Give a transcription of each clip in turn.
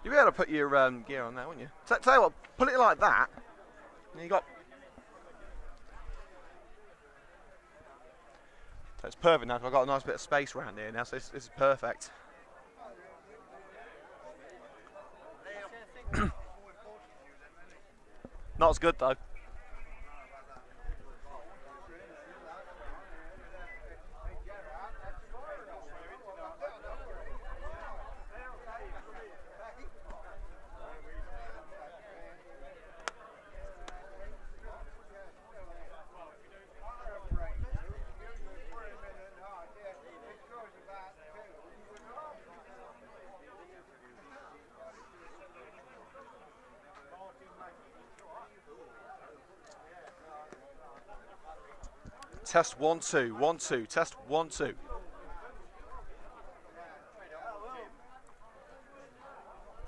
You'll be able to put your gear on there, won't you? Tell you what, put it like that. And you got. So it's perfect now. 'Cause I've got a nice bit of space around here now, so this is perfect. Not as good though. Test 1 2 1 2 test 1 2.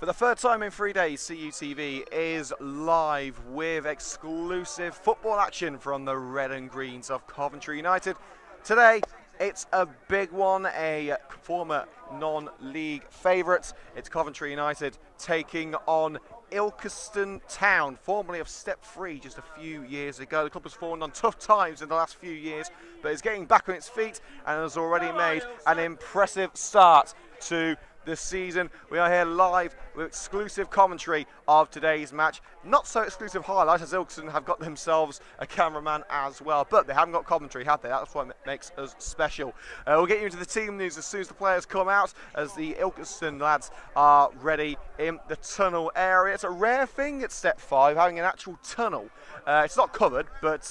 For the third time in 3 days, CUTV is live with exclusive football action from the Red and Greens of Coventry United. Today, it's a big one, a former non-league favourite. It's Coventry United taking on Ilkeston Town, formerly of Step 3 just a few years ago. The club has fallen on tough times in the last few years, but is getting back on its feet and has already made an impressive start to the season. We are here live with exclusive commentary of today's match. Not so exclusive highlights, as Ilkeston have got themselves a cameraman as well, but they haven't got commentary, have they? That's what makes us special. We'll get you into the team news as soon as the players come out, as the Ilkeston lads are ready in the tunnel area. It's a rare thing at Step 5, having an actual tunnel. It's not covered, but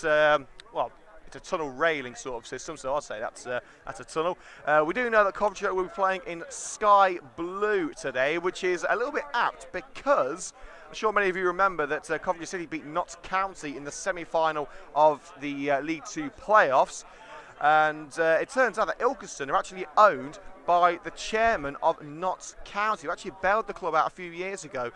well, it's a tunnel railing sort of system, so I'd say that's a tunnel. We do know that Coventry will be playing in sky blue today, which is a little bit apt because I'm sure many of you remember that Coventry City beat Notts County in the semi-final of the League 2 playoffs, and it turns out that Ilkeston are actually owned by the chairman of Notts County, who actually bailed the club out a few years ago.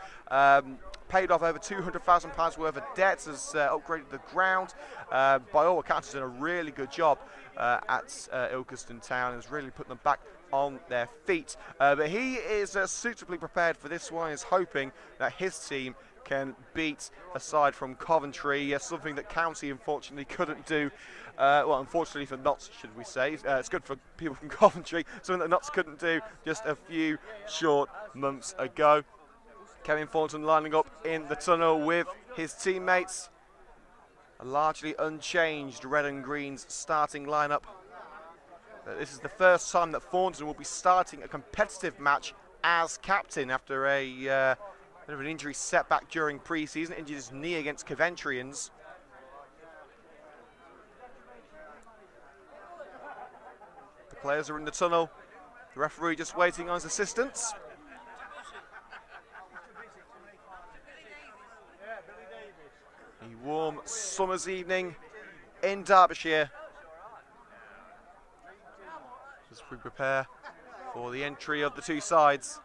Paid off over £200,000 worth of debts, has upgraded the ground. By all accounts, has done a really good job at Ilkeston Town and has really put them back on their feet. But he is suitably prepared for this one. He's hoping that his team can beat, aside from Coventry, something that County unfortunately couldn't do. Well, unfortunately for Notts, should we say. It's good for people from Coventry, something that Notts couldn't do just a few short months ago. Kevin Thornton lining up in the tunnel with his teammates. A largely unchanged Red and Greens starting lineup. This is the first time that Thornton will be starting a competitive match as captain after a bit of an injury setback during pre-season. Injured his knee against Coventrians. The players are in the tunnel. The referee just waiting on his assistants. A warm summer's evening in Derbyshire as we prepare for the entry of the two sides.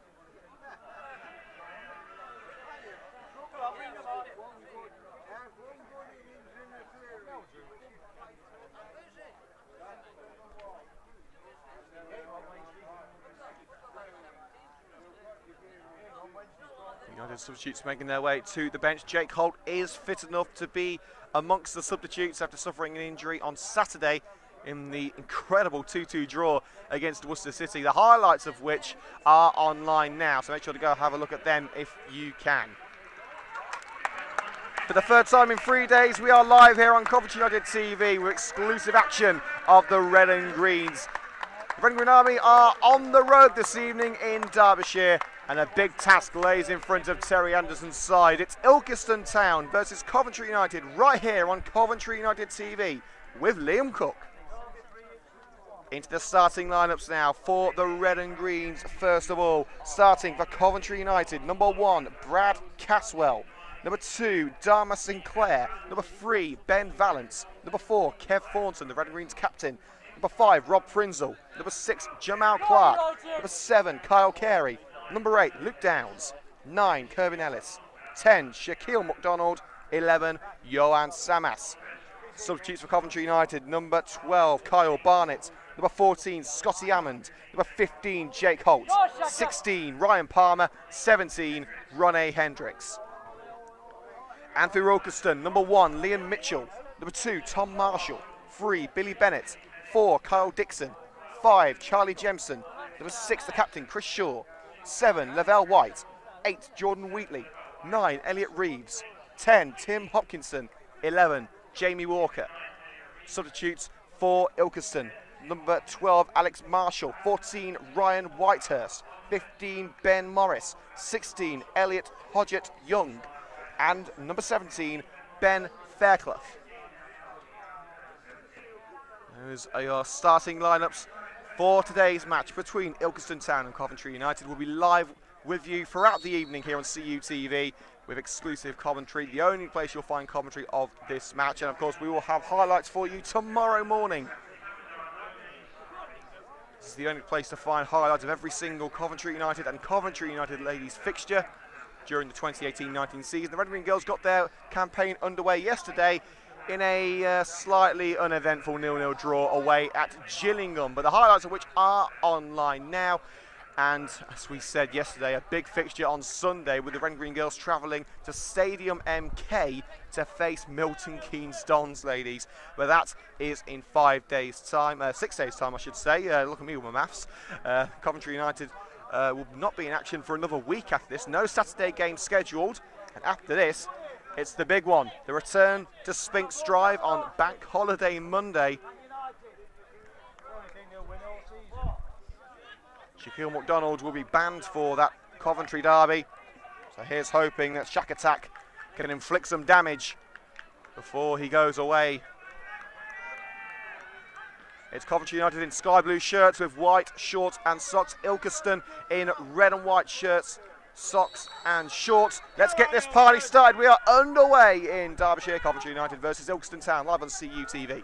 United substitutes making their way to the bench. Jake Holt is fit enough to be amongst the substitutes after suffering an injury on Saturday in the incredible 2-2 draw against Worcester City, the highlights of which are online now, so make sure to go have a look at them if you can. For the third time in 3 days, we are live here on Coventry United TV with exclusive action of the Red and Greens. The Red and Green Army are on the road this evening in Derbyshire, and a big task lays in front of Terry Anderson's side. It's Ilkeston Town versus Coventry United right here on Coventry United TV with Liam Cook. Into the starting lineups now for the Red and Greens. First of all, starting for Coventry United, number 1, Brad Caswell. Number 2, Dharma Sinclair. Number 3, Ben Valance. Number 4, Kev Thornton, the Red and Greens captain. Number 5, Rob Prinzel. Number 6, Jamal Clark. Number 7, Kyle Carey. Number 8, Luke Downs. 9, Kervin Ellis. 10, Shaquille McDonald. 11, Johan Samas. Substitutes for Coventry United, number 12, Kyle Barnett. Number 14, Scotty Hammond. Number 15, Jake Holt. 16, Ryan Palmer. 17, Ronnie Hendricks. And for Ilkeston, number 1, Liam Mitchell. Number 2, Tom Marshall. 3, Billy Bennett. 4, Kyle Dixon. 5, Charlie Jemson. Number 6, the captain, Chris Shaw. 7, Lavelle White. 8, Jordan Wheatley. 9, Elliot Reeves. 10, Tim Hopkinson. 11, Jamie Walker. Substitutes for Ilkeston. Number 12, Alex Marshall. 14, Ryan Whitehurst. 15, Ben Morris. 16, Elliot Hodgett Young. And number 17, Ben Fairclough. Those are your starting lineups for today's match between Ilkeston Town and Coventry United. We'll be live with you throughout the evening here on CUTV with exclusive commentary, the only place you'll find commentary of this match. And of course, we will have highlights for you tomorrow morning. This is the only place to find highlights of every single Coventry United and Coventry United ladies fixture during the 2018-19 season. The Red and Green Girls got their campaign underway yesterday in a slightly uneventful 0-0 draw away at Gillingham, but the highlights of which are online now. And as we said yesterday, a big fixture on Sunday with the Red and Green Girls travelling to Stadium MK to face Milton Keynes Dons, ladies. But that is in 5 days' time, 6 days' time, I should say. Look at me with my maths. Coventry United will not be in action for another week after this. No Saturday game scheduled. And after this, it's the big one. The return to Spinks Drive on Bank Holiday Monday. Shaquille McDonald will be banned for that Coventry derby. So here's hoping that Shack Attack can inflict some damage before he goes away. It's Coventry United in sky blue shirts with white shorts and socks. Ilkeston in red and white shirts, socks and shorts. Let's get this party started. We are underway in Derbyshire. Coventry United versus Ilkeston Town, live on CUTV.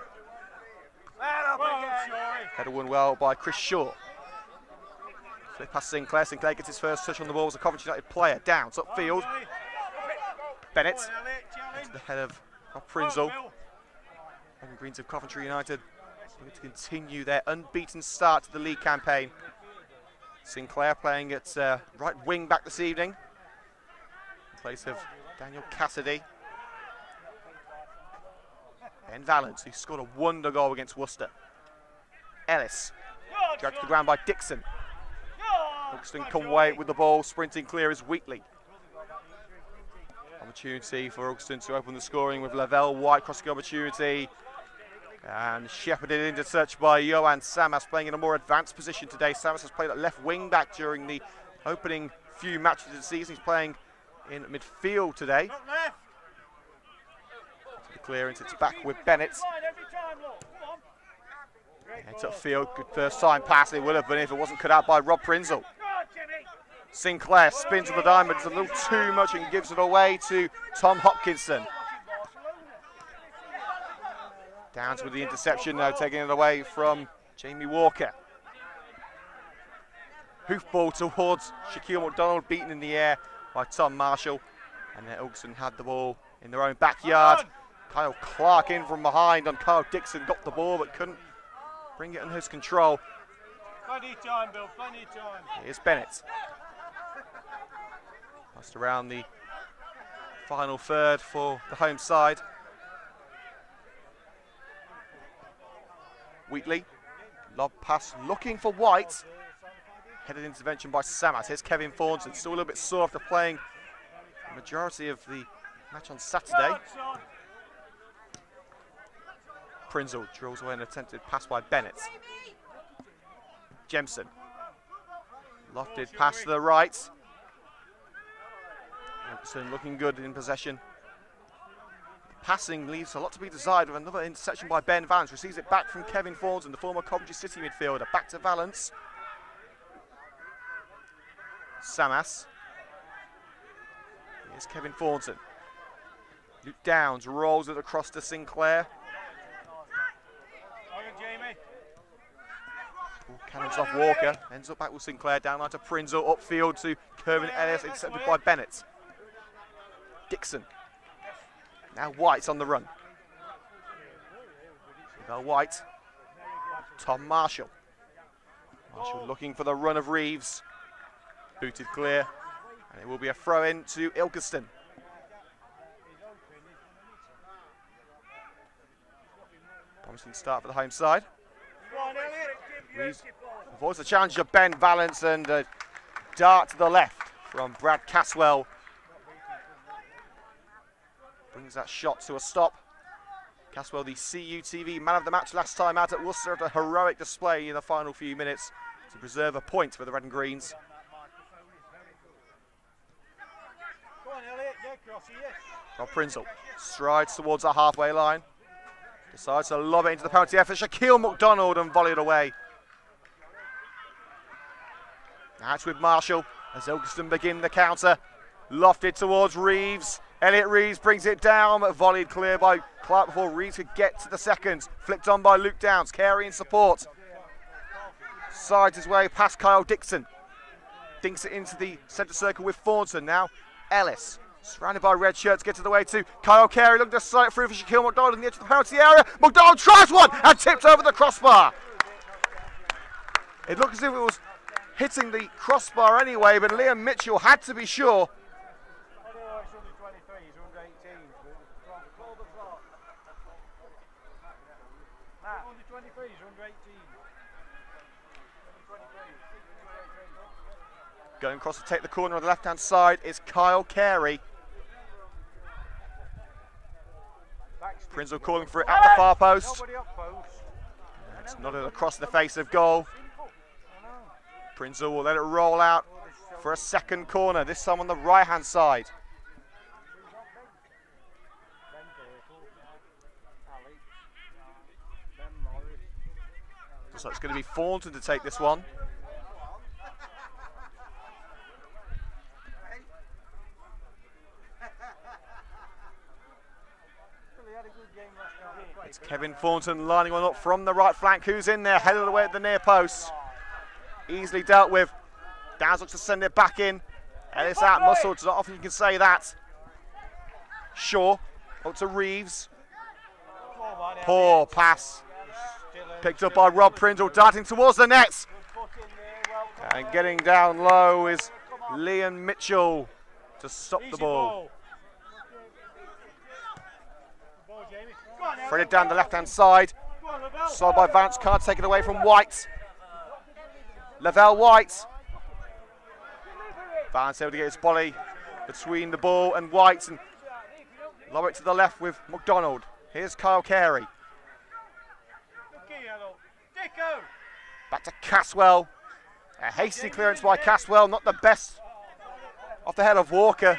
Header won well by Chris Shaw. Flip past Sinclair. Sinclair gets his first touch on the ball as a Coventry United player. Downs upfield. Bennett into the head of Prinzel. And Greens of Coventry United going to continue their unbeaten start to the league campaign. Sinclair playing at right wing back this evening in place of Daniel Cassidy. Ben Valance, who scored a wonder goal against Worcester. Ellis dragged to the ground by Dixon. Ilkeston come away with the ball, sprinting clear is Wheatley. Opportunity for Ilkeston to open the scoring with Lavelle White crossing opportunity. And shepherded into touch by Johan Samas, playing in a more advanced position today. Samas has played at left wing back during the opening few matches of the season. He's playing in midfield today. The clearance, it's back with Bennett. Heads upfield, good first time pass. It would have been if it wasn't cut out by Rob Prinzel. Sinclair spins with the diamonds a little too much and gives it away to Tom Hopkinson. Downs with the interception now, taking it away from Jamie Walker. Hoofball towards Shaquille McDonald, beaten in the air by Tom Marshall. And then Ilkeston had the ball in their own backyard. Kyle Clark in from behind on Kyle Dixon, got the ball but couldn't bring it under his control. Plenty of time, Bill, plenty of time. Here's Bennett. Passed around the final third for the home side. Wheatley, lob pass looking for White. Headed intervention by Samas. Here's Kevin Thornton, still a little bit sore after playing the majority of the match on Saturday. Prinzel drills away an attempted pass by Bennett. Jemson. Lofted pass to the right. Ilkeston looking good in possession. Passing leaves a lot to be desired with another interception by Ben Valance. Receives it back from Kevin Thornton, the former Coventry City midfielder. Back to Valance. Samas. Here's Kevin Thornton. Luke Downs rolls it across to Sinclair. Cannons off Walker. Ends up back with Sinclair. Down line to Prinzel. Upfield to Kervin Ellis. Intercepted by Bennett. Dixon. Now White's on the run. White Tom Marshall. Marshall looking for the run of Reeves. Booted clear. And it will be a throw in to Ilkeston. Promising start for the home side. Reeves avoids the challenge of Ben Valance and a dart to the left from Brad Caswell. Brings that shot to a stop. Caswell, the CUTV man of the match last time out at Worcester, had a heroic display in the final few minutes to preserve a point for the Red and Greens. Rob Prinzel strides towards the halfway line. Decides to lob it into the penalty area for Shaquille McDonald and volleyed away. Now it's with Marshall as Ilkeston begin the counter. Lofted towards Reeves. Elliot Reeves brings it down, but volleyed clear by Clark before Reeves could get to the seconds. Flicked on by Luke Downs, Carey in support. Sides his way past Kyle Dixon. Dinks it into the centre circle with Thornton. Now Ellis, surrounded by red shirts, gets to the way to Kyle Carey, looking to slide it through for Shaquille McDonald in the edge of the penalty area. McDonald tries one and tipped over the crossbar. It looked as if it was hitting the crossbar anyway, but Liam Mitchell had to be sure. Going across to take the corner on the left-hand side is Kyle Carey. Prinzel calling for it at the far post. It's nodded across the face of goal. Prinzel will let it roll out for a second corner, this time on the right-hand side. Looks like it's going to be Thornton to take this one. It's Kevin Thornton lining one up from the right flank. Who's in there? Headed away at the near post. Easily dealt with. Downs looks to send it back in. Ellis out muscled. It's not often you can say that. Shaw up to Reeves. Poor pass. Picked up by Rob Prinzel, darting towards the nets. And getting down low is Liam Mitchell to stop the ball. Threaded down the left-hand side. Sold by Vance, can't take it away from White. Lavelle White. Vance able to get his body between the ball and White and lower it to the left with McDonald. Here's Kyle Carey. Back to Caswell. A hasty clearance by Caswell, not the best off the head of Walker.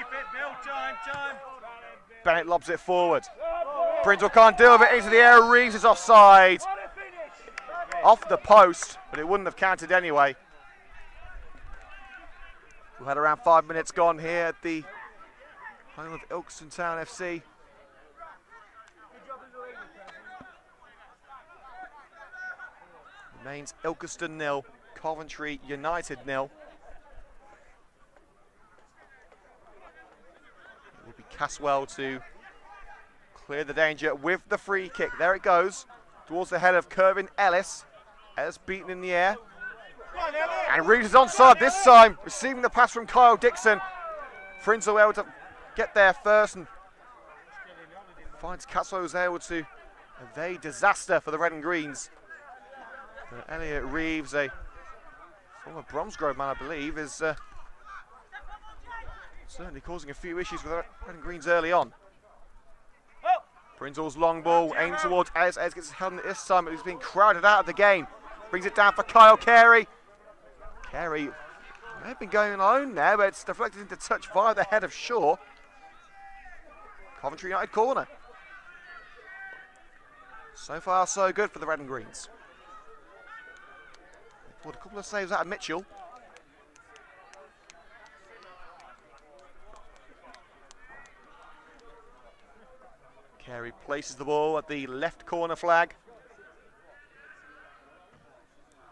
Bennett lobs it forward. Prinzel can't deal with it into the air. Reeves is offside. Off the post, but it wouldn't have counted anyway. We've had around 5 minutes gone here at the home of Ilkeston Town FC. Remains Ilkeston 0, Coventry United 0. It will be Caswell to clear the danger with the free kick. There it goes towards the head of Kervin Ellis. Ellis beaten in the air. And Reeves is onside this time, receiving the pass from Kyle Dixon. Prinzel able to get there first and finds Caswell was able to evade disaster for the Red and Greens. Elliot Reeves, a former Bromsgrove man, I believe, is certainly causing a few issues with the Red and Greens early on. Prinzel's long ball aimed towards Ellis. Ellis gets his helmet this time, but he's being crowded out of the game. Brings it down for Kyle Carey. Carey may have been going alone there, but it's deflected into touch via the head of Shaw. Coventry United corner. So far, so good for the Red and Greens. Pulled a couple of saves out of Mitchell. Carey places the ball at the left corner flag.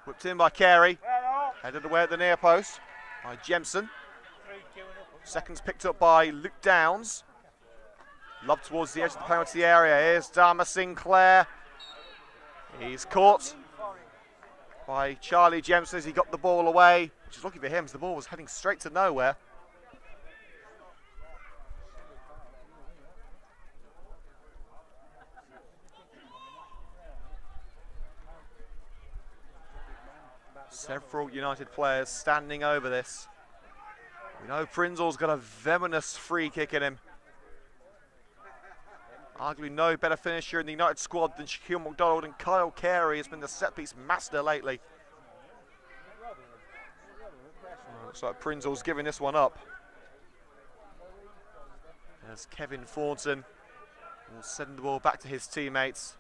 Whipped in by Carey. Headed away at the near post by Jemson. Seconds picked up by Luke Downs. Lob towards the edge of the penalty area. Here's Dharma Sinclair. He's caught by Charlie Jemson as he got the ball away, which is lucky for him as the ball was heading straight to nowhere. Several United players standing over this. We know Prinzel's got a venomous free kick in him. Arguably no better finisher in the United squad than Shaquille McDonald, and Kyle Carey has been the set-piece master lately. Looks like Prinzel's giving this one up. As Kevin Thornton will send the ball back to his teammates.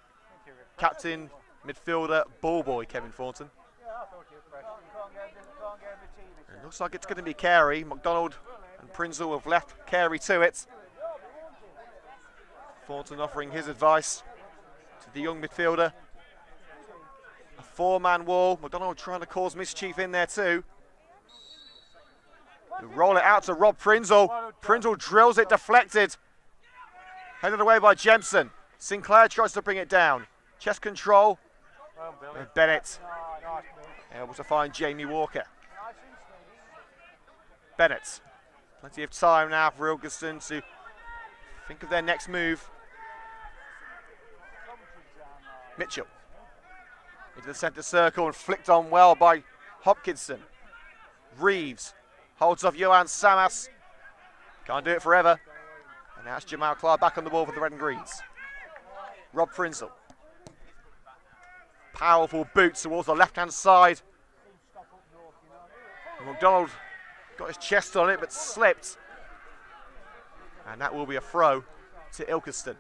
Captain, midfielder, ball boy Kevin Thornton. It looks like it's going to be Carey. McDonald and Prinzel have left Carey to it. Thornton offering his advice to the young midfielder. A four-man wall. McDonald trying to cause mischief in there too. They roll it out to Rob Prinzel. Prinzel drills it, deflected. Headed away by Jemson. Sinclair tries to bring it down. Chest control. And Bennett able to find Jamie Walker. Bennett. Plenty of time now for Ilkeston to think of their next move. Mitchell into the centre circle and flicked on well by Hopkinson. Reeves holds off Johan Samas. Can't do it forever. And now it's Jamal Clark back on the ball for the Red and Greens. Rob Prinzel. Powerful boot towards the left-hand side. McDonald got his chest on it but slipped. And that will be a throw to Ilkeston.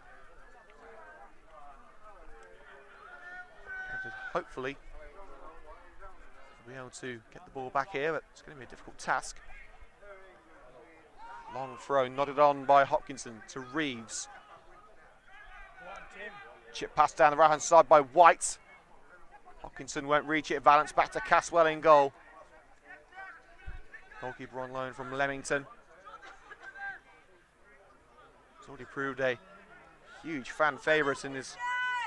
Hopefully we'll be able to get the ball back here, but it's going to be a difficult task. Long throw nodded on by Hopkinson to Reeves. Chip pass down the right hand side by White. Hopkinson won't reach it. Valance back to Caswell in goal. Goalkeeper on loan from Leamington. He's already proved a huge fan favourite in his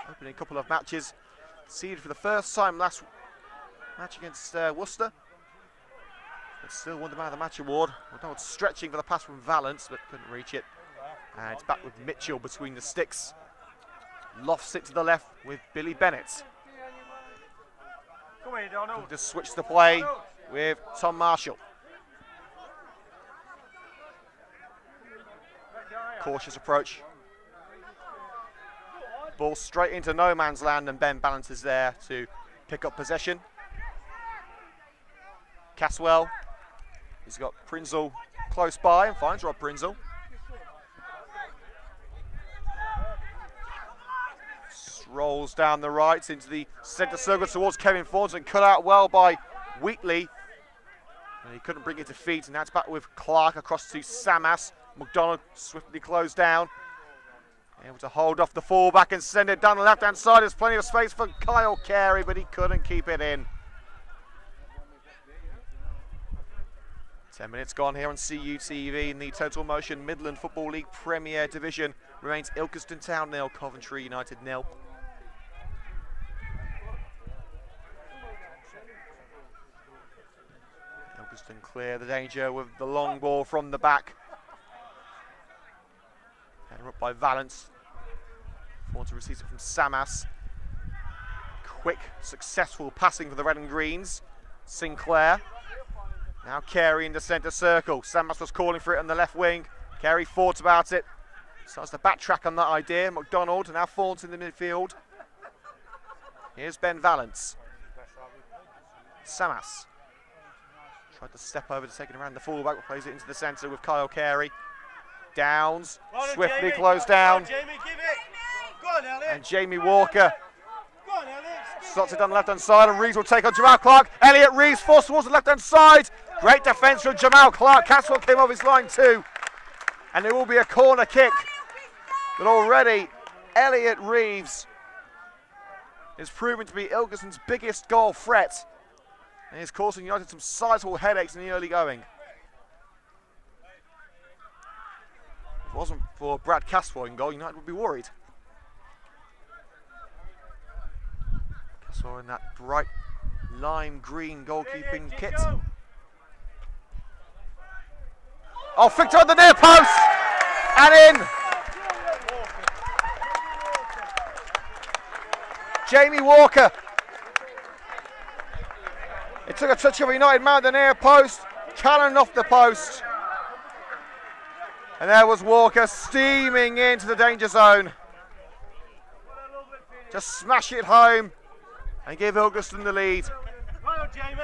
opening couple of matches. Seeded for the first time last match against Worcester. But still won the Man of the Match award. McDonald stretching for the pass from Valance, but couldn't reach it. And it's back with Mitchell between the sticks. Lofts it to the left with Billy Bennett. Come here, Donald. Just switch the play with Tom Marshall. Cautious approach. Ball straight into no man's land, and Ben balances there to pick up possession. Caswell, he's got Prinzel close by and finds Rob Prinzel. Rolls down the right into the centre circle towards Kevin Thornton, cut out well by Wheatley. And he couldn't bring it to feet, and that's back with Clark across to Samas. McDonald swiftly closed down. Able to hold off the fullback and send it down the left-hand side. There's plenty of space for Kyle Carey, but he couldn't keep it in. 10 minutes gone here on CUTV in the Total Motion Midland Football League Premier Division. Remains Ilkeston Town 0, Coventry United 0. Ilkeston clear the danger with the long ball from the back. Header up by Valance. Thornton receives it from Samas. Quick, successful passing for the Red and Greens. Sinclair. Now Carey in the centre circle. Samas was calling for it on the left wing. Carey thought about it. Starts to backtrack on that idea. McDonald, and now Thornton in the midfield. Here's Ben Valance. Samas. Tried to step over to take it around the fullback, but plays it into the centre with Kyle Carey. Downs, swiftly closed down. Jamie, give it. Go on, Elliot. And Jamie Walker Go on, Elliot. slots it down the left-hand side, and Reeves will take on Jamal Clark. Elliot Reeves forced towards the left-hand side. Great defence from Jamal Clark. Caswell came off his line too. And there will be a corner kick. But already, Elliot Reeves is proving to be Ilkeston's biggest goal threat. And he's causing United some sizable headaches in the early going. If it wasn't for Brad Caswell in goal, United would be worried. Caswell in that bright lime green goalkeeping kit. Oh, flicked on the near post and in. Jamie Walker. It took a touch of a United man at the near post, cannon off the post. And there was Walker steaming into the danger zone. Just smash it home and give Ilkeston the lead. Well, Jamie.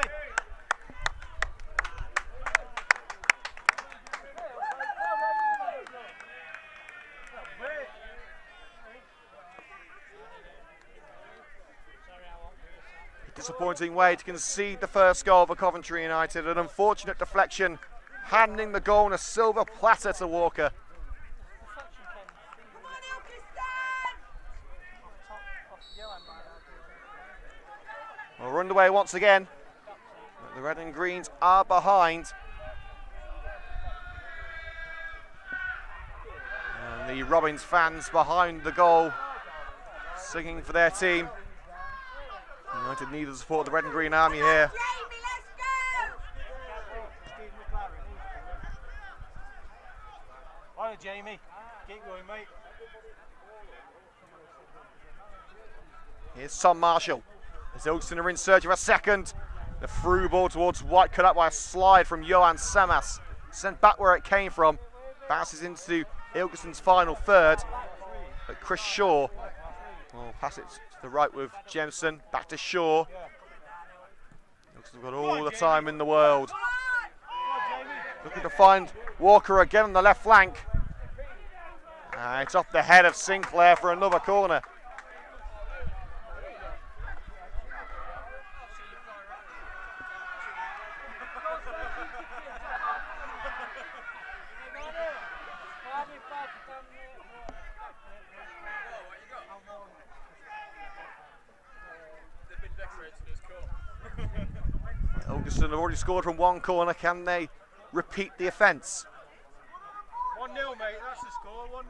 Disappointing way to concede the first goal for Coventry United. An unfortunate deflection, handing the goal on a silver platter to Walker. Well, we're underway once again. The red and greens are behind. And the Robins fans behind the goal, singing for their team. United need the support of the red and green army here. All right, Jamie. Keep going, mate. Here's Tom Marshall. As Ilkeston are in search of a second. The through ball towards White, cut up by a slide from Johan Samas. Sent back where it came from. Bounces into Ilkeston's final third. But Chris Shaw will pass it to the right with Jemison. Back to Shaw. Ilkeston's got all the time in the world. Looking to find Walker again on the left flank. It's off the head of Sinclair for another corner. Ilkeston have already scored from one corner. Can they repeat the offence? 1-0, mate. That's the score. 1-0.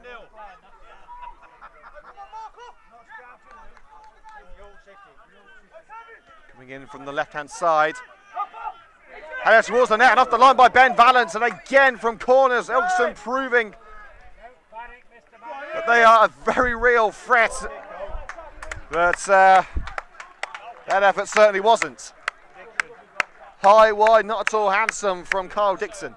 Coming in from the left-hand side. And it's towards the net and off the line by Ben Valance. And again from corners, Ilkeston proving that they are a very real threat. But that effort certainly wasn't. High, wide, not at all handsome from Kyle Dixon.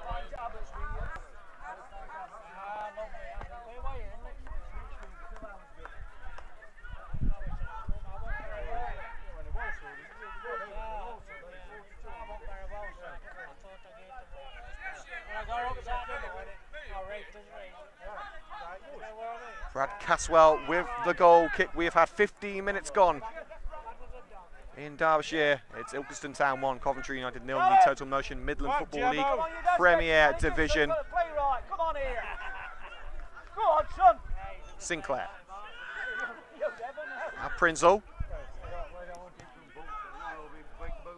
Brad Caswell with the goal kick. We have had 15 minutes gone in Derbyshire. It's Ilkeston Town 1, Coventry United 0 in the Total Motion Midland Football League Premier Division. Come on here. Go on, son. Sinclair. Now Prinzel.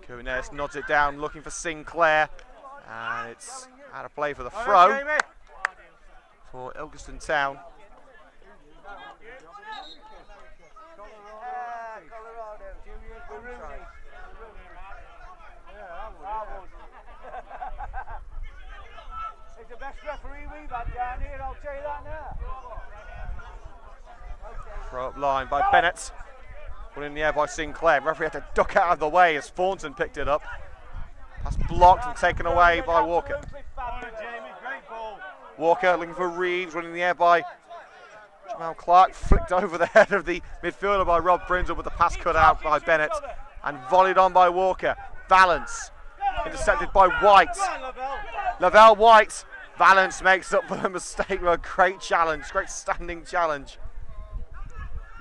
Kunes nods it down, looking for Sinclair. And it's out of play for the throw for Ilkeston Town. He's the best referee we've had down here, I'll tell you that now. Throw up line by Bennett. Put in the air by Sinclair. Referee had to duck out of the way as Thornton picked it up. Pass blocked and taken away by Walker. Walker looking for Reeves, running in the air by Jamal Clark. Flicked over the head of the midfielder by Rob Prinzel, with the pass cut out by Bennett and volleyed on by Walker. Valance intercepted by White. Lavelle White. Valance makes up for the mistake with a great challenge, great standing challenge.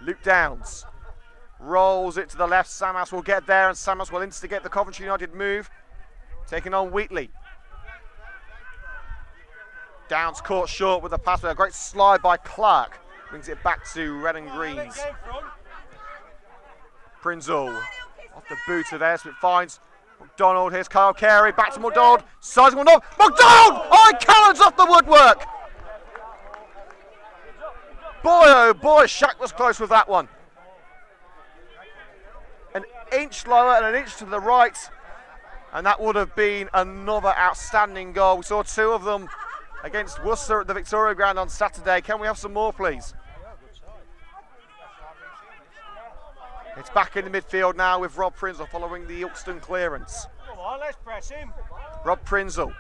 Luke Downs rolls it to the left. Samas will get there, and Samas will instigate the Coventry United move, taking on Wheatley. Downs caught short with the pass, with a great slide by Clark. Brings it back to red and greens. Prinzel off the boot of Airsmith, finds McDonald. Here's Kyle Carey, back to McDonald. Sizing McDonald. McDonald! Oh, he cannons off the woodwork. Boy, oh boy, Shaq was close with that one. An inch lower and an inch to the right, and that would have been another outstanding goal. We saw two of them against Worcester at the Victoria Ground on Saturday. Can we have some more, please? It's back in the midfield now with Rob Prinzel following the Ilkeston clearance. Come on, let's press him. Rob Prinzel.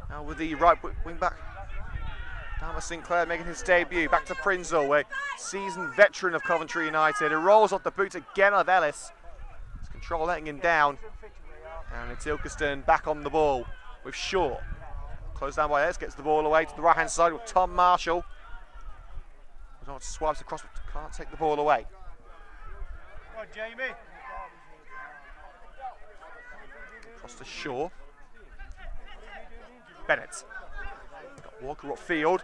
Now with the right wing back. Dharma Sinclair making his debut. Back to Prinzel, a seasoned veteran of Coventry United. He rolls off the boot again of Ellis. His control letting him down. And it's Ilkeston back on the ball with Shaw. Closed down by Ellis, gets the ball away to the right hand side with Tom Marshall. Swipes across, but can't take the ball away. Come on, Jamie. Across to Shaw. Bennett. Got Walker upfield.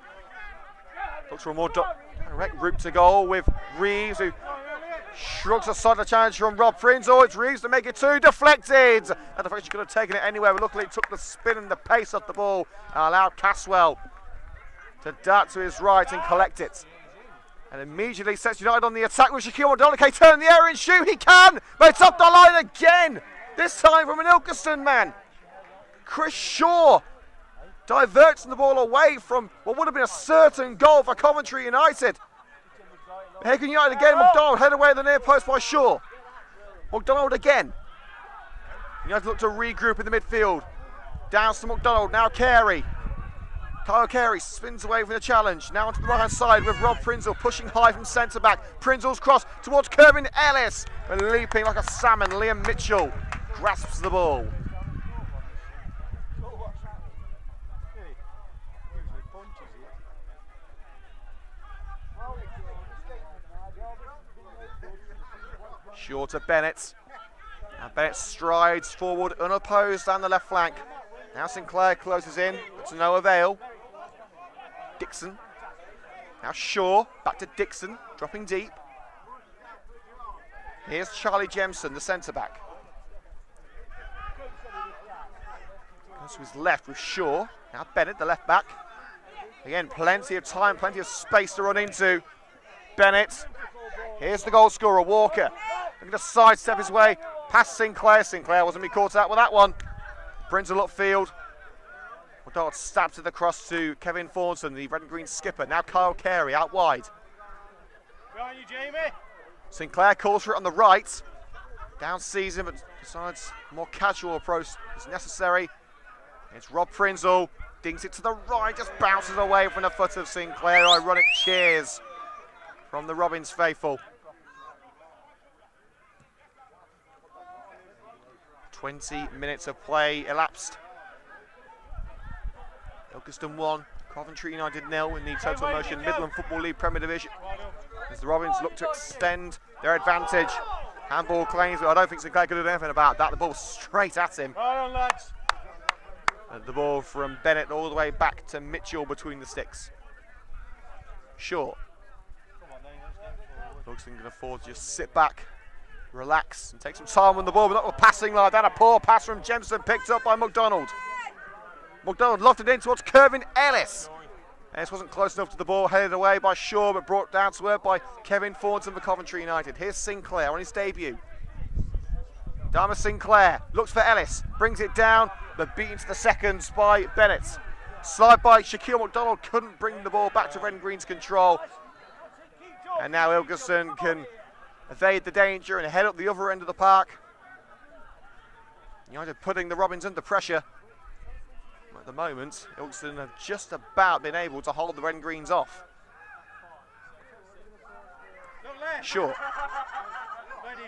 Looks for a more direct route to goal with Reeves, who shrugs aside the challenge from Rob Prinzel. It's Reeves to make it two, deflected. And the deflection could have taken it anywhere, but luckily it took the spin and the pace off the ball and allowed Caswell to dart to his right and collect it. And immediately sets United on the attack with Shaquille O'Donnell. Can he turn in the air and shoot? He can, but it's up the line again. This time from an Ilkeston man. Chris Shaw diverts the ball away from what would have been a certain goal for Coventry United. Hagan United again, McDonald head away at the near post by Shaw. McDonald again. United look to regroup in the midfield. Down to McDonald, now Carey. Kyle Carey spins away from the challenge. Now onto the right hand side with Rob Prinzel pushing high from centre back. Prinzel's cross towards Kervin Ellis. And leaping like a salmon, Liam Mitchell grasps the ball. Shaw to Bennett. Now Bennett strides forward unopposed down the left flank. Now Sinclair closes in, but to no avail. Dixon. Now Shaw, back to Dixon, dropping deep. Here's Charlie Jemson, the centre-back. Goes to his left with Shaw. Now Bennett, the left-back. Again, plenty of time, plenty of space to run into. Bennett. Here's the goal scorer, Walker. Looking to sidestep his way past Sinclair. Sinclair wasn't be caught out with that one. Prinzel upfield. McDonald stabs it across to Kevin Thornton, the red and green skipper. Now Kyle Carey out wide. Behind you, Jamie. Sinclair calls for it on the right. Down sees him, but decides a more casual approach is necessary. It's Rob Prinzel. Dings it to the right, just bounces away from the foot of Sinclair. Ironic cheers from the Robins faithful. 20 minutes of play elapsed. Ilkeston 1, Coventry United 0 in the Total Motion Midland Football League Premier Division. As the Robins look to extend their advantage. Handball claims, but I don't think Sinclair could do anything about that. The ball straight at him. Right on, lads. And the ball from Bennett all the way back to Mitchell between the sticks. Shaw. Ilkeston can afford to just sit back, relax, and take some time on the ball, but not with passing like that. A poor pass from Jemson picked up by McDonald. McDonald lofted in towards Kervin Ellis. Ellis wasn't close enough to the ball, headed away by Shaw, but brought down to earth by Kevin Thornton for Coventry United. Here's Sinclair on his debut. Dharma Sinclair looks for Ellis, brings it down, but beaten to the seconds by Bennett. Slide by Shaquille McDonald, couldn't bring the ball back to Red and Green's control. And now Ilkeston can evade the danger and head up the other end of the park. United putting the Robins under pressure. At the moment, Ilkeston have just about been able to hold the Red and Greens off. Shaw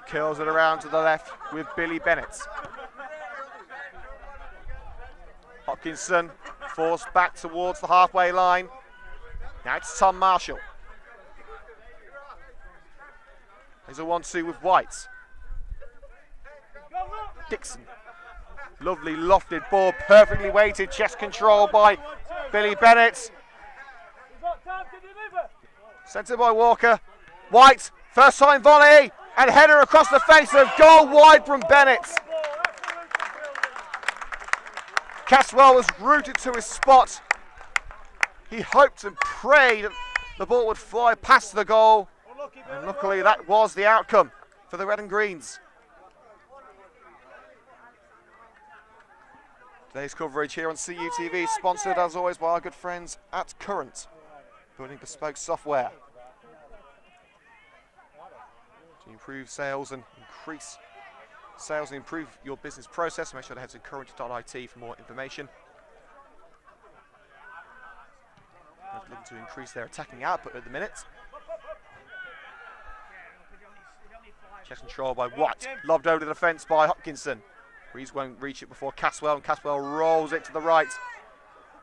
curls it around to the left with Billy Bennett. Hopkinson forced back towards the halfway line. Now it's Tom Marshall. There's a 1-2 with White. Dixon. Lovely lofted ball, perfectly weighted, chest control by Billy Bennett. Centred by Walker. White, first time volley, and header across the face of goal wide from Bennett. Caswell was rooted to his spot. He hoped and prayed the ball would fly past the goal, and luckily that was the outcome. for the red and greens. Today's coverage here on CUTV, sponsored as always by our good friends at Current, building bespoke software to improve sales and increase sales and improve your business process. Make sure to head to current.it for more information. They're looking to increase their attacking output at the minute. Chest control by White, lobbed over the defence by Hopkinson. Reeves won't reach it before Caswell, and Caswell rolls it to the right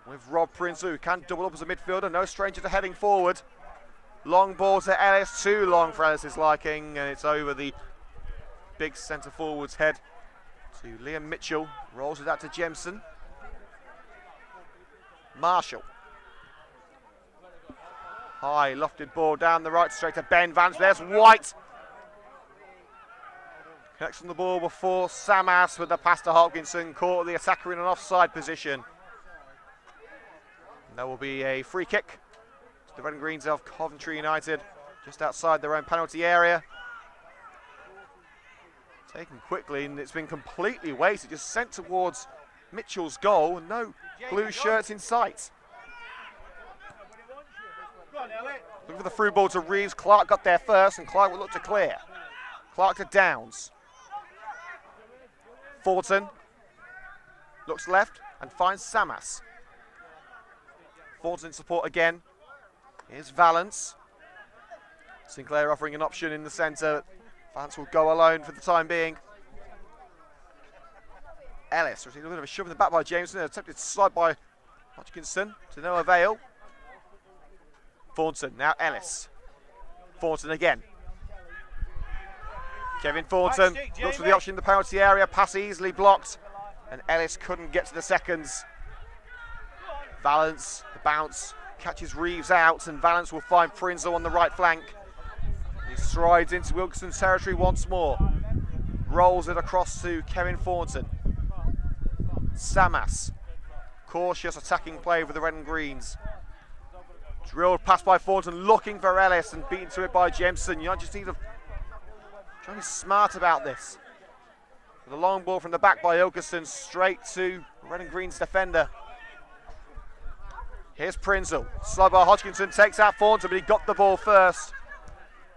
with Rob Prince, who can double up as a midfielder, no stranger to heading forward. Long ball to Ellis, too long for Ellis's liking, and it's over the big centre forward's head to Liam Mitchell. Rolls it out to Jemson. Marshall. High lofted ball down the right, straight to Ben Vance. There's White. Connects on the ball before Samas with the pass to Hopkinson, caught the attacker in an offside position. And there will be a free kick to the Red and Greens of Coventry United, just outside their own penalty area. Taken quickly, and it's been completely wasted, just sent towards Mitchell's goal, and no blue shirts in sight. Looking for the through ball to Reeves. Clark got there first, and Clark will look to clear. Clark to Downs. Thornton looks left and finds Samas. Thornton support again. Here's Valance. Sinclair offering an option in the centre. Valance will go alone for the time being. Ellis received a bit of a shove in the back by Jameson. Attempted to slide by Hodgkinson to no avail. Thornton, now Ellis. Thornton again. Kevin Thornton looks for the option in the penalty area. Pass easily blocked, and Ellis couldn't get to the seconds. Valance, the bounce, catches Reeves out, and Valance will find Prinzo on the right flank. He strides into Ilkeston territory once more. Rolls it across to Kevin Thornton. Samas. Cautious attacking play with the red and greens. Drilled pass by Thornton, looking for Ellis, and beaten to it by Jemson. You just need to try to be smart about this. With a long ball from the back by Ilkeston, straight to red and green's defender. Here's Prinzel. Slide by Hodgkinson, takes out Thornton, but he got the ball first.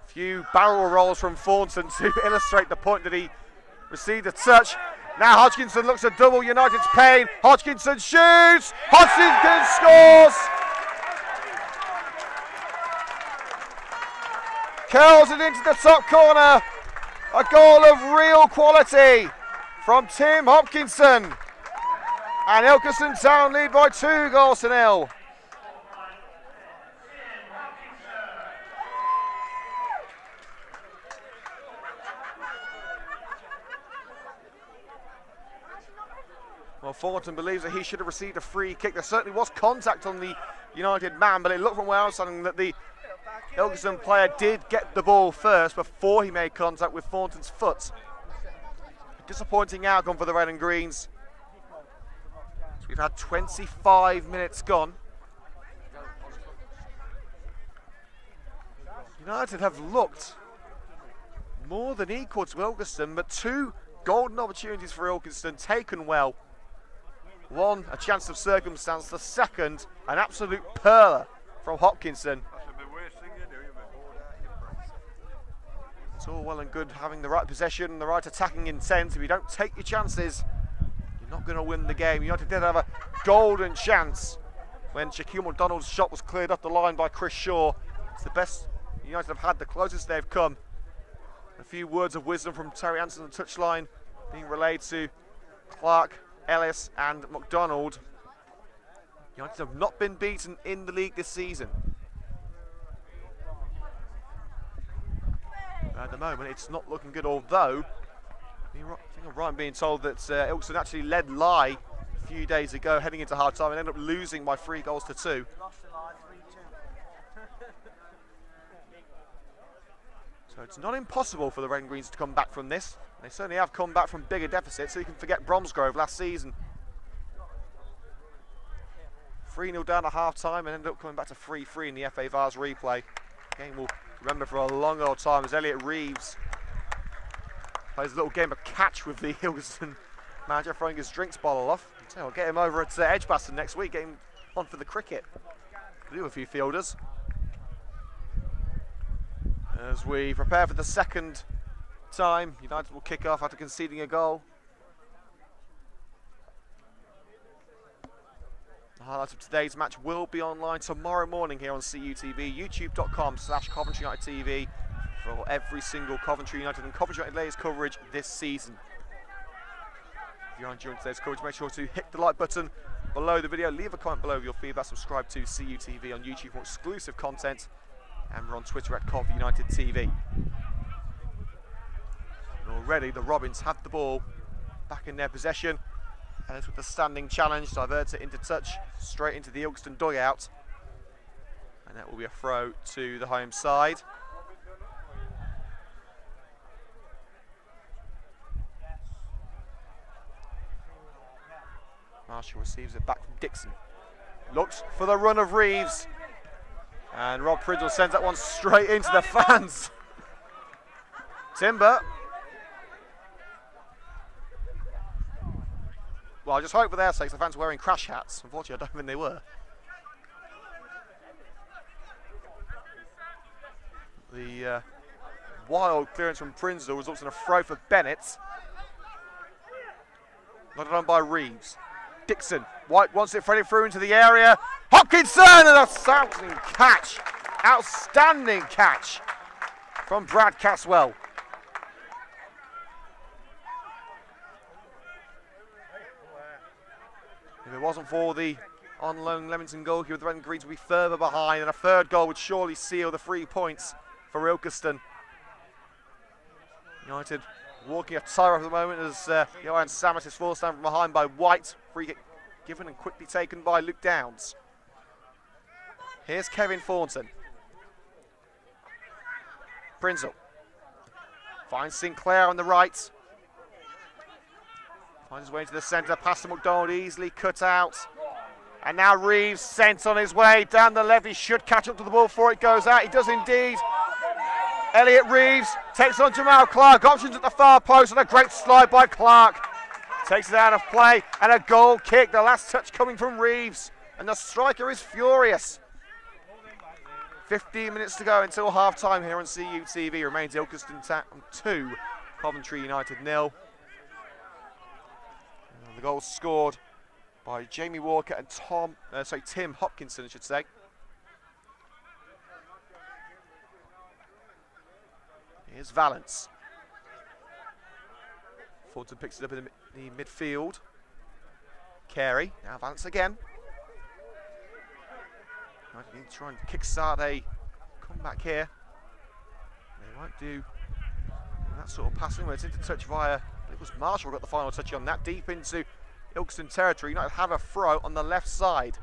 Few barrel rolls from Thornton to illustrate the point that he received a touch. Now Hodgkinson looks to double United's pain. Hodgkinson shoots. Hodgkinson scores. Curls it into the top corner. A goal of real quality from Tim Hopkinson. And Ilkeston Town lead by 2-0. Well, Thornton believes that he should have received a free kick. There certainly was contact on the United man, but it looked from where I was standing that the Ilkeston player did get the ball first before he made contact with Thornton's foot. A disappointing outcome for the red and greens. So we've had 25 minutes gone. United have looked more than equal to Ilkeston, but two golden opportunities for Ilkeston taken well. One, a chance of circumstance. The second, an absolute pearler from Hopkinson. It's all well and good having the right possession, the right attacking intent. If you don't take your chances, you're not going to win the game. United did have a golden chance when Shaquille McDonald's shot was cleared off the line by Chris Shaw. It's the best United have had, the closest they've come. A few words of wisdom from Terry Anson on the touchline being relayed to Clark, Ellis and McDonald. United have not been beaten in the league this season. At the moment, it's not looking good, although I think I'm right in being told that Ilkeston actually led Lye a few days ago heading into half-time and ended up losing by 3-2. So it's not impossible for the Red and Greens to come back from this. They certainly have come back from bigger deficits, so you can forget Bromsgrove last season. 3-0 down at half-time and ended up coming back to 3-3 in the FA Vars replay. Game will remember for a long old time as Elliot Reeves Plays a little game of catch with the Ilkeston manager, throwing his drinks bottle off. So I'll get him over at Edgbaston next week, get him on for the cricket. Could do a few fielders. As we prepare for the second time, United will kick off after conceding a goal. The highlights of today's match will be online tomorrow morning here on CUTV, youtube.com/Coventry United TV for every single Coventry United and Coventry United Layers coverage this season. If you're enjoying today's coverage, make sure to hit the like button below the video, leave a comment below with your feedback, subscribe to CUTV on YouTube for exclusive content, and we're on Twitter at Cov United TV. And already the Robins have the ball back in their possession. Ellis with the standing challenge, diverts it into touch, straight into the Ilkeston dugout. And that will be a throw to the home side. Marshall receives it back from Dixon. Looks for the run of Reeves. And Rob Pridgell sends that one straight into the fans. Timber. Well, I just hope for their sakes the fans were wearing crash hats. Unfortunately, I don't think they were. The wild clearance from Prinzel results in a throw for Bennett. Not done by Reeves. Dixon. White wants it threaded through into the area. Hopkinson and a outstanding catch. Outstanding catch from Brad Caswell. If it wasn't for the on loan Leamington goalkeeper, the Red and Greens would be further behind, and a third goal would surely seal the 3 points for Ilkeston. United walking a tire at the moment as Johan Samus is forced down from behind by White. Free kick given and quickly taken by Luke Downs. Here's Kevin Thornton. Prinzel finds Sinclair on the right. Finds his way into the centre, past to McDonald, easily cut out. And now Reeves sent on his way down the left. He should catch up to the ball before it goes out. He does indeed. Elliot Reeves takes on Jamal Clark. Options at the far post and a great slide by Clark. Takes it out of play and a goal kick. The last touch coming from Reeves. And the striker is furious. 15 minutes to go until half time here on CUTV. Remains Ilkeston 2, Coventry United 0. The goal scored by Jamie Walker and Tim Hopkinson, I should say. Here's Valance. Thornton picks it up in the midfield. Carey, now Valance again. I need to try and kickstart a comeback here. They won't do that sort of passing when it's into touch via, it was Marshall got the final touch on that, deep into Ilkeston territory. United have a throw on the left side.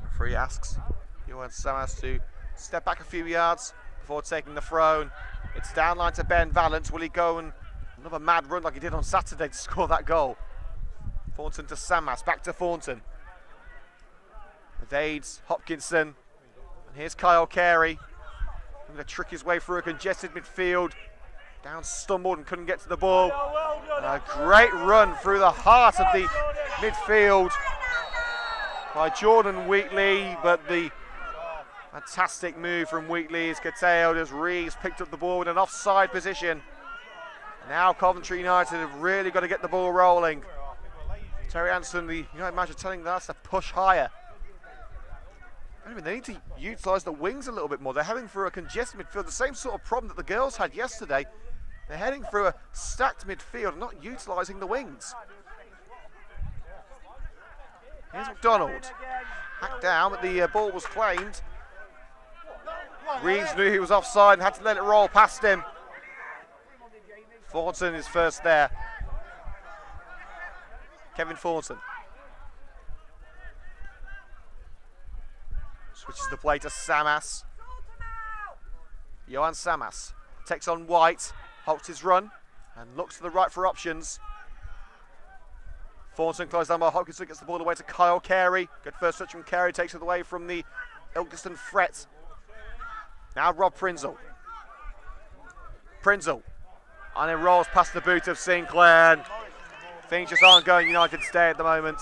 Referee asks Johan Samas to step back a few yards before taking the throw. And it's downline to Ben Valance. Will he go and another mad run like he did on Saturday to score that goal? Thornton to Samas, back to Thornton. Evades Hopkinson. And here's Kyle Carey. He's going to trick his way through a congested midfield. Down stumbled and couldn't get to the ball. A great run through the heart of the midfield by Jordan Wheatley, but the fantastic move from Wheatley is curtailed as Reeves picked up the ball in an offside position. Now Coventry United have really got to get the ball rolling. Terry Anson, the United manager, telling us to push higher. They need to utilise the wings a little bit more. They're heading through a congested midfield, the same sort of problem that the girls had yesterday. They're heading through a stacked midfield and not utilising the wings. Here's McDonald. Hacked down, but the ball was claimed. Reeves knew he was offside and had to let it roll past him. Thornton is first there. Kevin Thornton. Switches the play to Samas. Johan Samas takes on White, halts his run, and looks to the right for options. Thornton closed down by Hopkinson, gets the ball away to Kyle Carey. Good first touch from Carey, takes it away from the Ilkeston threat. Now Rob Prinzel. Prinzel. And it rolls past the boot of Sinclair. And things just aren't going United's day at the moment.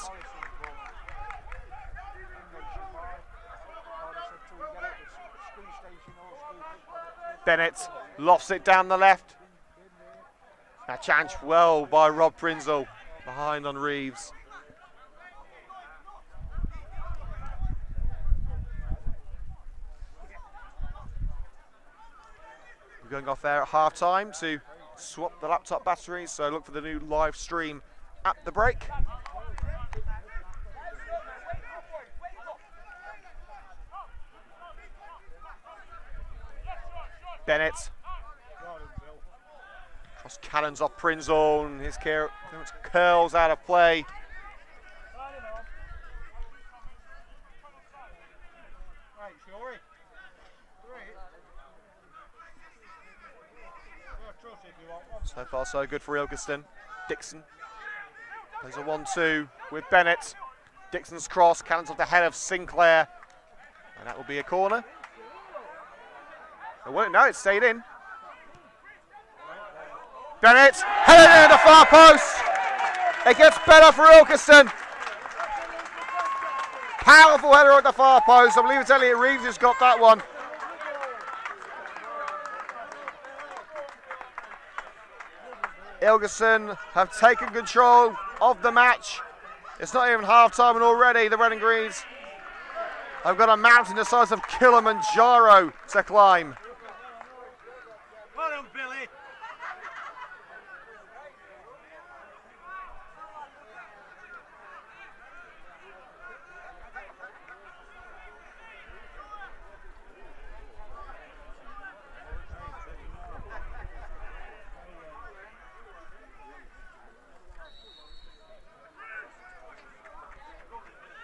Bennett lofts it down the left. A chance well by Rob Prinzel. Behind on Reeves. We're going off there at half time to swap the laptop batteries, so look for the new live stream at the break. Bennett. Cross Callens off Prinzel, and his clearance curls out of play. So far so good for Ilkeston. Dixon plays a 1-2 with Bennett. Dixon's cross, Callens off the head of Sinclair, and that will be a corner. No, it stayed in. Bennett headed in the far post. It gets better for Ilkeston. Powerful header at the far post. I believe it's Elliot Reeves who's got that one. Ilkeston have taken control of the match. It's not even half time and already the Red and Greens have got a mountain the size of Kilimanjaro to climb. Well done, Billy.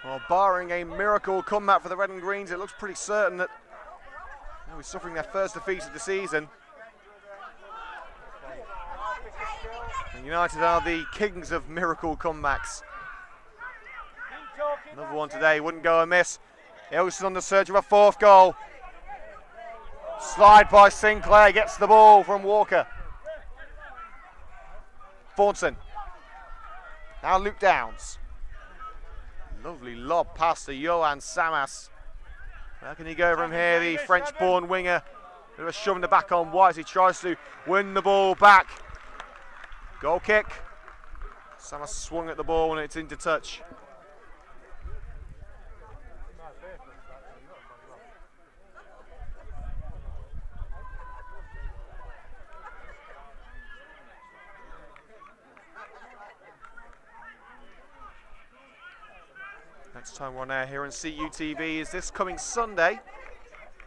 Well, barring a miracle comeback for the Red and Greens, it looks pretty certain that they'll be suffering their first defeat of the season. And United are the kings of miracle comebacks. Another one today wouldn't go amiss. Ilkeston on the search of a fourth goal. Slide by Sinclair, gets the ball from Walker. Thornton. Now Luke Downs. Lovely lob pass to Johan Samas. How can he go from here, the French-born winger? Bit of a shove in the back on White as he tries to win the ball back. Goal kick. Samas swung at the ball and it's into touch. Next time we're on air here on CUTV is this coming Sunday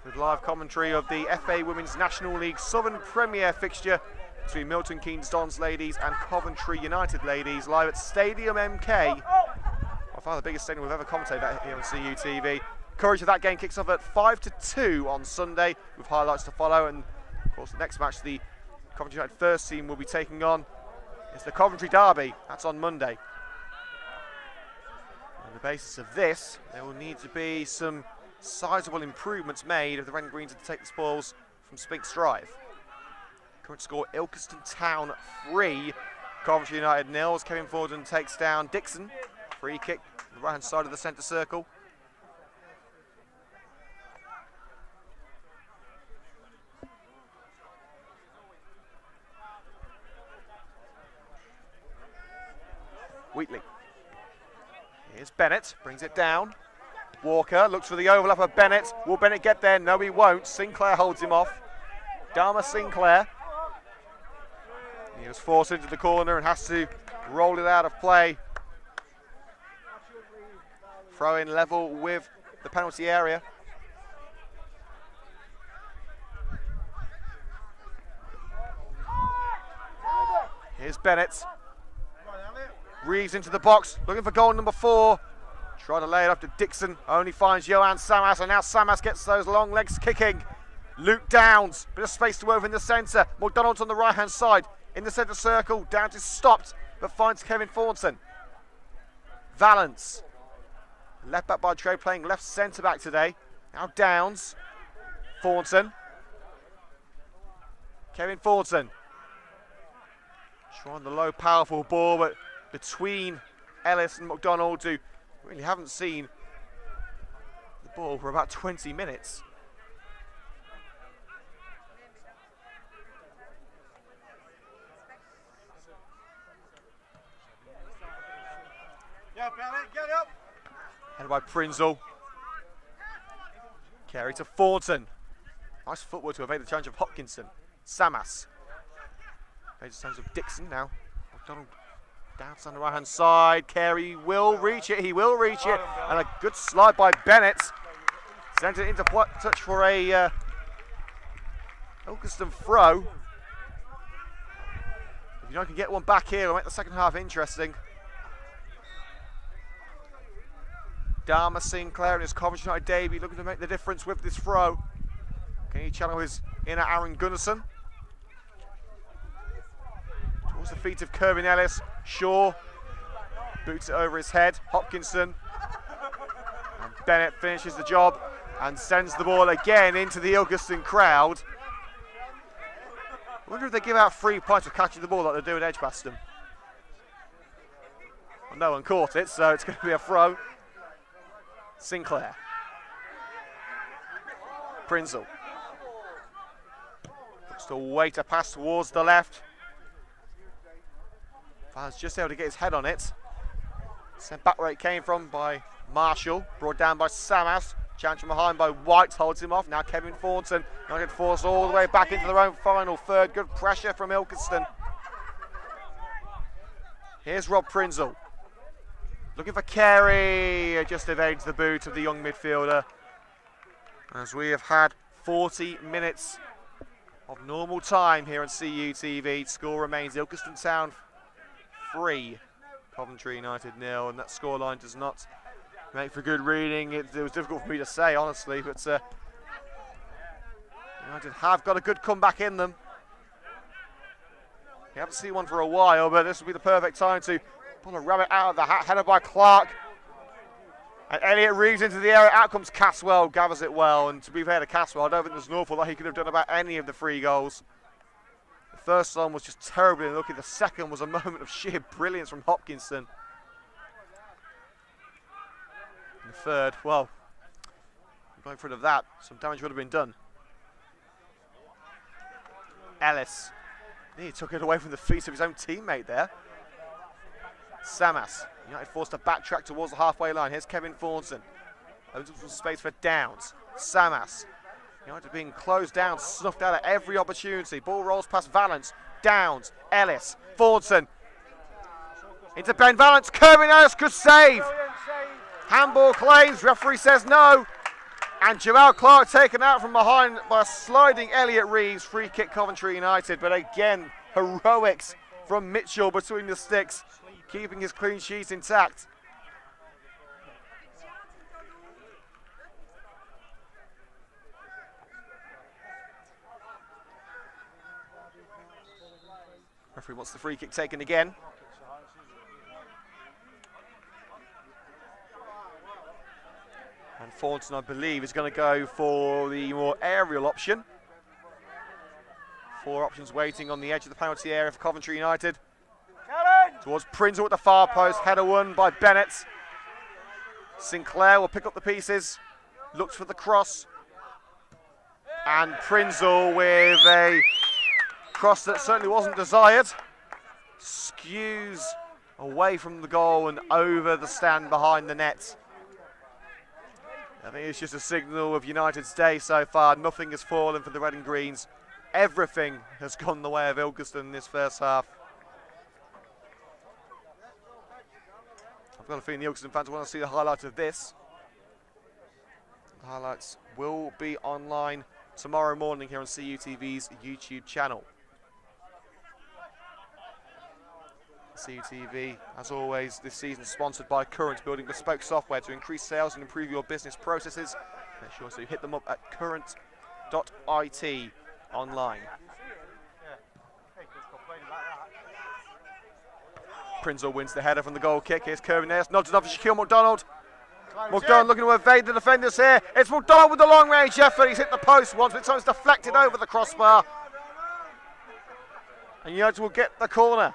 with live commentary of the FA Women's National League Southern Premier fixture between Milton Keynes Dons ladies and Coventry United ladies live at Stadium MK. By far the biggest stadium we've ever commentated at here on CUTV. Coverage of that game kicks off at 5-2 on Sunday with highlights to follow, and of course the next match the Coventry United first team will be taking on is the Coventry Derby. That's on Monday. On the basis of this, there will need to be some sizable improvements made if the Red and Greens are to take the spoils from Spinks Drive. Current score, Ilkeston Town 3, Coventry United 0. Kevin Forden takes down Dixon. Free kick on the right hand side of the centre circle. Wheatley. Here's Bennett, brings it down. Walker looks for the overlap of Bennett. Will Bennett get there? No, he won't. Sinclair holds him off. Dharma Sinclair. He was forced into the corner and has to roll it out of play. Throw in level with the penalty area. Here's Bennett. Reeves into the box, looking for goal number 4. Trying to lay it up to Dixon, only finds Johan Samas, and now Samas gets those long legs kicking. Luke Downs, bit of space to over in the centre. McDonald's on the right hand side, in the centre circle. Downs is stopped, but finds Kevin Thornton. Valance, left back by Trey, playing left centre back today. Now Downs, Thornton. Kevin Thornton. Trying the low, powerful ball, but between Ellis and McDonald, who really haven't seen the ball for about 20 minutes. Yeah, Billy, get up. Headed by Prinzel. Carry to Thornton. Nice footwork to evade the challenge of Hopkinson. Samas. Evades the challenge of Dixon now. McDonald down on the right hand side. Carey will reach it. He will reach it. And a good slide by Bennett. Sent it into touch for a Ilkeston throw. If United can get one back here, it'll make the second half interesting. Dharma Sinclair in his Coventry United debut looking to make the difference with this throw. Can he channel his inner Aaron Gunnarsson? Towards the feet of Kervin Ellis. Shaw boots it over his head. Hopkinson. And Bennett finishes the job and sends the ball again into the Ilkeston crowd. I wonder if they give out 3 points for catching the ball like they do at Edgbaston. Well, no one caught it, so it's going to be a throw. Sinclair. Prinzel. Looks to wait a pass towards the left. Fowler's just able to get his head on it. Sent back where it came from by Marshall. Brought down by Samas. Challenge from behind by White, holds him off. Now Kevin Thornton. United force all the way back into their own final third. Good pressure from Ilkeston. Here's Rob Prinzel. Looking for Carey, just evades the boot of the young midfielder. As we have had 40 minutes of normal time here on CUTV. Score remains Ilkeston Town 3, Coventry United 0, and that scoreline does not make for good reading. It was difficult for me to say, honestly, but United have got a good comeback in them. You haven't seen one for a while, but this will be the perfect time to pull a rabbit out of the hat, headed by Clark. And Elliot Reeves into the area. Out comes Caswell, gathers it well. And to be fair to Caswell, I don't think there's an awful lot he could have done about any of the 3 goals. The first one was just terribly unlucky. The second was a moment of sheer brilliance from Hopkinson. And the third, well, going rid of that, some damage would have been done. Ellis. He took it away from the feet of his own teammate there. Samas. United forced to backtrack towards the halfway line. Here's Kevin Thornton. Opens up some space for Downs. Samas. United being closed down, snuffed out at every opportunity. Ball rolls past Valance. Downs. Ellis. Thornton. Into Ben Valance. Kervin Ellis, good save. Handball claims. Referee says no. And Jamal Clark taken out from behind by a sliding Elliot Reeves. Free kick Coventry United. But again, heroics from Mitchell between the sticks, keeping his clean sheet intact. Referee wants the free kick taken again. And Thornton, I believe, is going to go for the more aerial option. 4 options waiting on the edge of the penalty area for Coventry United. Towards Prinzel at the far post. Header won by Bennett. Sinclair will pick up the pieces. Looks for the cross. And Prinzel with a cross that certainly wasn't desired. Skews away from the goal and over the stand behind the net. I think it's just a signal of United's day so far. Nothing has fallen for the Red and Greens. Everything has gone the way of Ilkeston in this first half. I've got a feeling the Ilkeston fans want to see the highlights of this. The highlights will be online tomorrow morning here on CUTV's YouTube channel. CUTV, as always, this season sponsored by Current, building bespoke software to increase sales and improve your business processes. Make sure to hit them up at current.it online. Prinzel wins the header from the goal kick. Here's Kervin Ellis, nods it off to Shaquille McDonald. McDonald looking to evade the defenders here. It's McDonald with the long range effort. He's hit the post once, but it's deflected over the crossbar. And United will get the corner.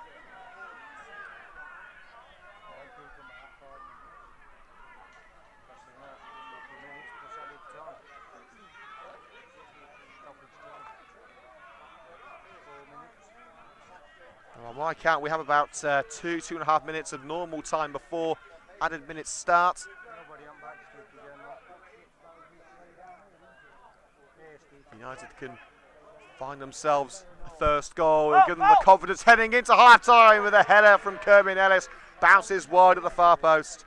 On my count, we have about 2.5 minutes of normal time before added minutes start. United can find themselves a first goal and give them the confidence heading into half-time with a header from Kerwin Ellis. Bounces wide at the far post.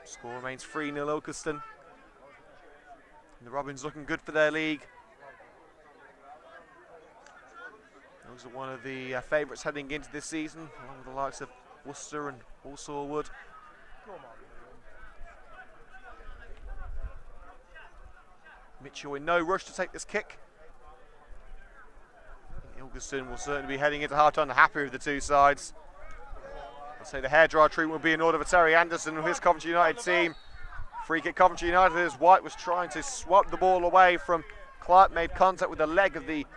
Score remains 3-0 Ilkeston. And the Robins looking good for their league. Those are one of the favourites heading into this season, along with the likes of Worcester and Walsall Wood. Mitchell in no rush to take this kick. Ilkeston will certainly be heading into half-time happy with the two sides. I'd say the hairdryer treatment will be in order for Terry Anderson and his Coventry United team. Free kick Coventry United as White was trying to swap the ball away from Clark, made contact with the leg of the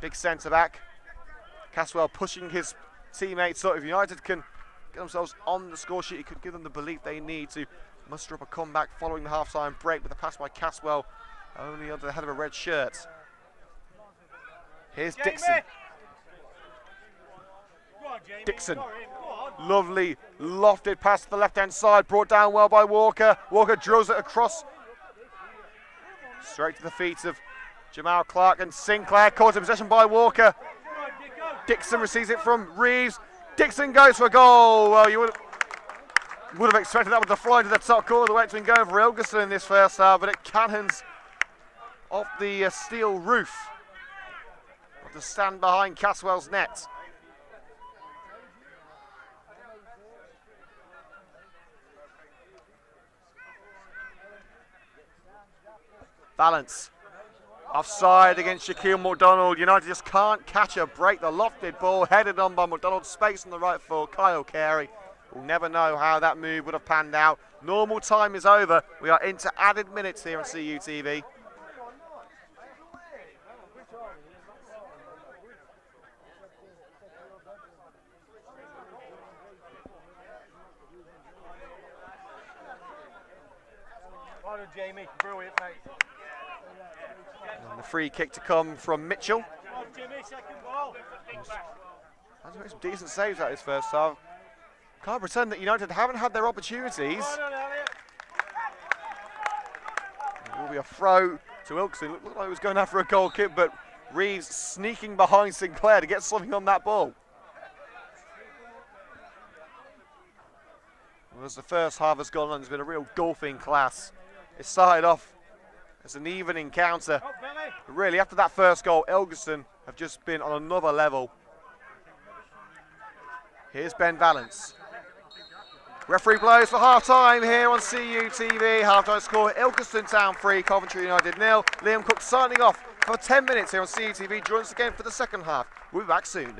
big centre-back. Caswell pushing his teammates, so if United can get themselves on the score sheet, it could give them the belief they need to muster up a comeback following the half-time break with a pass by Caswell, only under the head of a red shirt. Here's Dixon. Dixon, lovely lofted pass to the left-hand side, brought down well by Walker. Walker drills it across, straight to the feet of Jamal Clark, and Sinclair caught in possession by Walker. Dixon receives it from Reeves. Dixon goes for a goal. Well, you would have expected that one to fly into the top corner the way it's been going for Ilkeston in this first half, but it cannons off the steel roof of the stand behind Caswell's net. Balance. Offside against Shaquille McDonald. United just can't catch a break. The lofted ball headed on by McDonald. Space on the right for Kyle Carey. We'll never know how that move would have panned out. Normal time is over. We are into added minutes here on CUTV. Well done, Jamie. Brilliant, mate. And the free kick to come from Mitchell. Well, Jimmy, second ball. Has made some decent saves at his first half. Can't pretend that United haven't had their opportunities. It will be a throw to Ilkeston. Looked like he was going after a goal kick, but Reeves sneaking behind Sinclair to get something on that ball. Well, as the first half has gone on, there's been a real golfing class. It started off as an even encounter. But really, after that first goal, Ilkeston have just been on another level. Here's Ben Valance. Referee blows for half-time here on CUTV. Half-time score, Ilkeston Town 3, Coventry United 0. Liam Cook signing off for 10 minutes here on CUTV. Join us again for the second half. We'll be back soon.